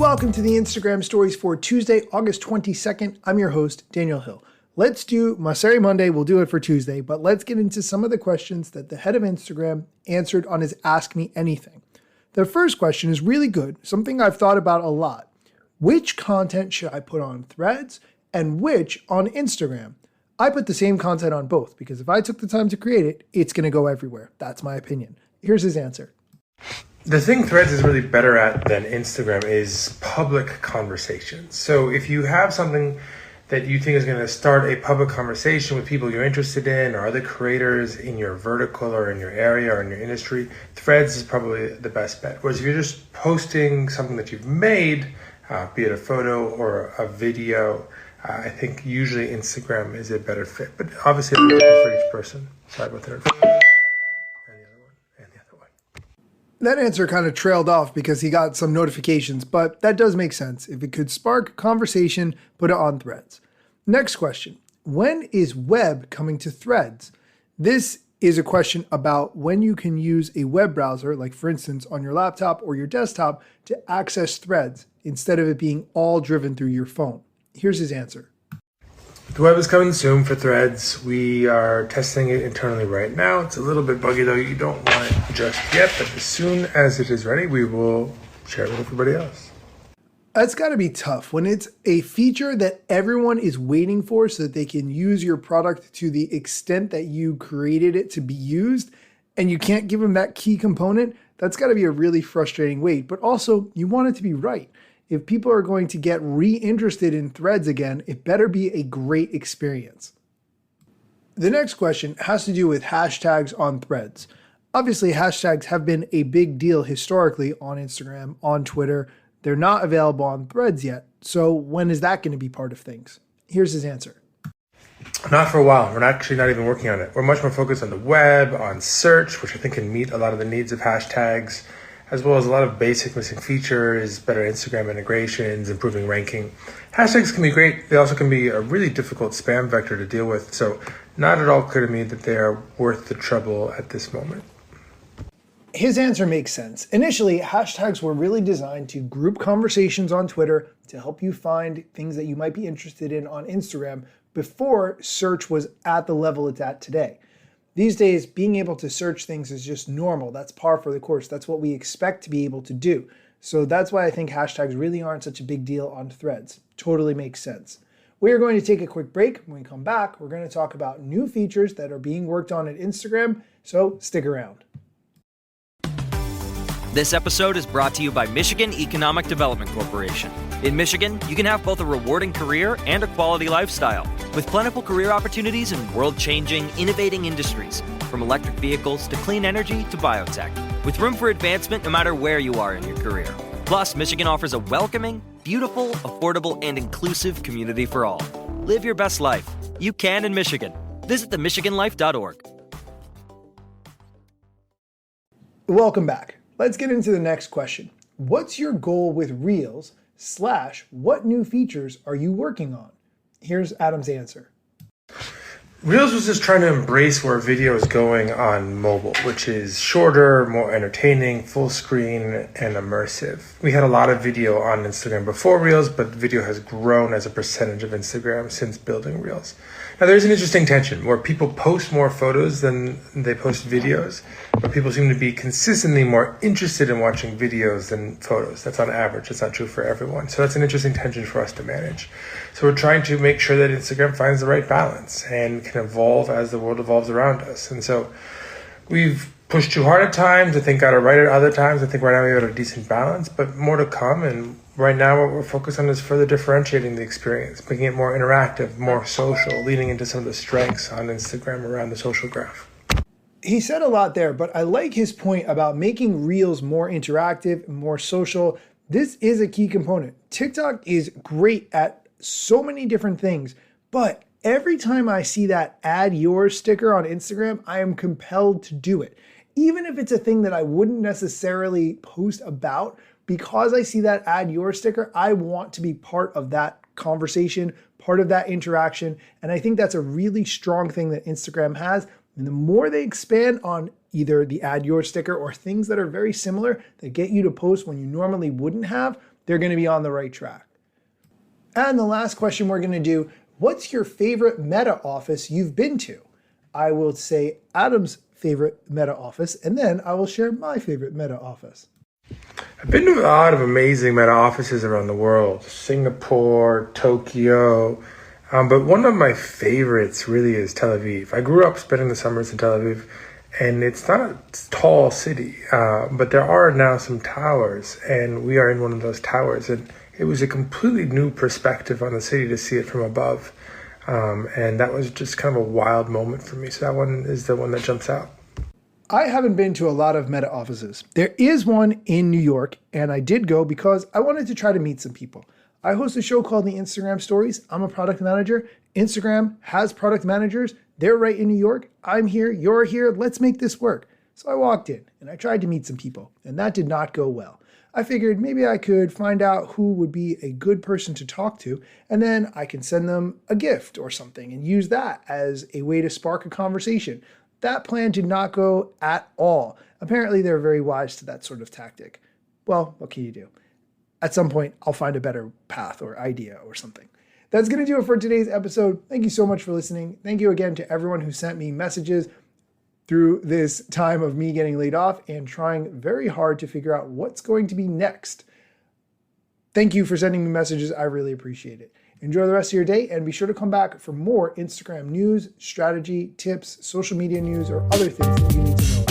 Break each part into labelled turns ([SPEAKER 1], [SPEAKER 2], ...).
[SPEAKER 1] Welcome to the Instagram stories for Tuesday, August 22nd. I'm your host, Daniel Hill. Let's do Masari Monday. We'll do it for Tuesday, but let's get into some of the questions that the head of Instagram answered on his Ask Me Anything. The first question is really good, something I've thought about a lot. Which content should I put on Threads and which on Instagram? I put the same content on both because if I took the time to create it, it's going to go everywhere. That's my opinion. Here's his answer.
[SPEAKER 2] The thing Threads is really better at than Instagram is public conversations. So if you have something that you think is going to start a public conversation with people you're interested in or other creators in your vertical or in your area or in your industry, Threads is probably the best bet. Whereas if you're just posting something that you've made, be it a photo or a video, I think usually Instagram is a better fit. But obviously it's different for each person. Sorry about that.
[SPEAKER 1] That answer kind of trailed off because he got some notifications, but that does make sense. If it could spark conversation, put it on Threads. Next question. When is web coming to Threads? This is a question about when you can use a web browser, like for instance on your laptop or your desktop, to access Threads instead of it being all driven through your phone. Here's his answer.
[SPEAKER 2] The web is coming soon for Threads. We are testing it internally right now. It's a little bit buggy though. You don't want it just yet, but as soon as it is ready, we will share it with everybody else.
[SPEAKER 1] That's got to be tough when it's a feature that everyone is waiting for so that they can use your product to the extent that you created it to be used, and you can't give them that key component. That's got to be a really frustrating wait, but also you want it to be right. If people are going to get re-interested in Threads again, it better be a great experience. The next question has to do with hashtags on Threads. Obviously, hashtags have been a big deal historically on Instagram, on Twitter. They're not available on Threads yet. So when is that going to be part of things? Here's his answer.
[SPEAKER 2] Not for a while. We're actually not even working on it. We're much more focused on the web, on search, which I think can meet a lot of the needs of hashtags, as well as a lot of basic missing features, better Instagram integrations, improving ranking. Hashtags can be great. They also can be a really difficult spam vector to deal with. So not at all clear to me that they are worth the trouble at this moment.
[SPEAKER 1] His answer makes sense. Initially, hashtags were really designed to group conversations on Twitter to help you find things that you might be interested in on Instagram before search was at the level it's at today. These days, being able to search things is just normal. That's par for the course. That's what we expect to be able to do. So that's why I think hashtags really aren't such a big deal on Threads. Totally makes sense. We are going to take a quick break. When we come back, we're going to talk about new features that are being worked on at Instagram. So stick around.
[SPEAKER 3] This episode is brought to you by Michigan Economic Development Corporation. In Michigan, you can have both a rewarding career and a quality lifestyle, with plentiful career opportunities in world-changing, innovating industries, from electric vehicles to clean energy to biotech, with room for advancement no matter where you are in your career. Plus, Michigan offers a welcoming, beautiful, affordable, and inclusive community for all. Live your best life. You can in Michigan. Visit themichiganlife.org.
[SPEAKER 1] Welcome back. Let's get into the next question. What's your goal with Reels / what new features are you working on? Here's Adam's answer.
[SPEAKER 2] Reels was just trying to embrace where video is going on mobile, which is shorter, more entertaining, full screen, and immersive. We had a lot of video on Instagram before Reels, but video has grown as a percentage of Instagram since building Reels. Now, there's an interesting tension where people post more photos than they post videos, but people seem to be consistently more interested in watching videos than photos. That's on average. It's not true for everyone. So that's an interesting tension for us to manage. So we're trying to make sure that Instagram finds the right balance and can evolve as the world evolves around us. And so we've pushed too hard at times. I think got it right at other times. I think right now we have a decent balance, but more to come. And right now what we're focused on is further differentiating the experience, making it more interactive, more social, leaning into some of the strengths on Instagram around the social graph.
[SPEAKER 1] He said a lot there, but I like his point about making Reels more interactive, more social. This is a key component. TikTok is great at so many different things, but every time I see that add yours sticker on Instagram, I am compelled to do it. Even if it's a thing that I wouldn't necessarily post about, because I see that add yours sticker, I want to be part of that conversation, part of that interaction. And I think that's a really strong thing that Instagram has. And the more they expand on either the add yours sticker or things that are very similar that get you to post when you normally wouldn't have, they're going to be on the right track. And the last question we're going to do, what's your favorite Meta office you've been to? I will say Adam's favorite Meta office, and then I will share my favorite Meta office.
[SPEAKER 2] I've been to a lot of amazing Meta offices around the world, Singapore, Tokyo, but one of my favorites really is Tel Aviv. I grew up spending the summers in Tel Aviv, and it's not a tall city, but there are now some towers, and we are in one of those towers, and it was a completely new perspective on the city to see it from above, and that was just kind of a wild moment for me, so that one is the one that jumps out.
[SPEAKER 1] I haven't been to a lot of Meta offices. There is one in New York, and I did go because I wanted to try to meet some people. I host a show called The Instagram Stories. I'm a product manager. Instagram has product managers. They're right in New York. I'm here. You're here. Let's make this work. So I walked in, and I tried to meet some people, and that did not go well. I figured maybe I could find out who would be a good person to talk to, and then I can send them a gift or something and use that as a way to spark a conversation. That plan did not go at all. Apparently, they're very wise to that sort of tactic. Well, what can you do? At some point, I'll find a better path or idea or something. That's going to do it for today's episode. Thank you so much for listening. Thank you again to everyone who sent me messages through this time of me getting laid off and trying very hard to figure out what's going to be next. Thank you for sending me messages. I really appreciate it. Enjoy the rest of your day, and be sure to come back for more Instagram news, strategy, tips, social media news, or other things that you need to know about.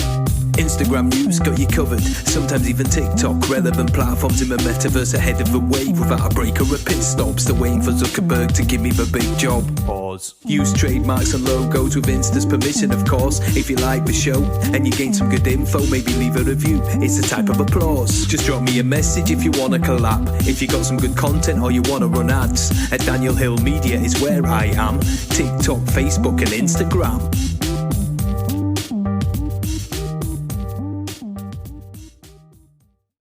[SPEAKER 4] Instagram news got you covered, sometimes even TikTok. Relevant platforms in the metaverse ahead of the wave, without a break or a pit stop. Still waiting for Zuckerberg to give me the big job. Pause. Use trademarks and logos with Insta's permission, of course. If you like the show and you gain some good info, maybe leave a review. It's the type of applause. Just drop me a message if you want to collab. If you got some good content or you want to run ads, at Daniel Hill Media is where I am. TikTok, Facebook and Instagram.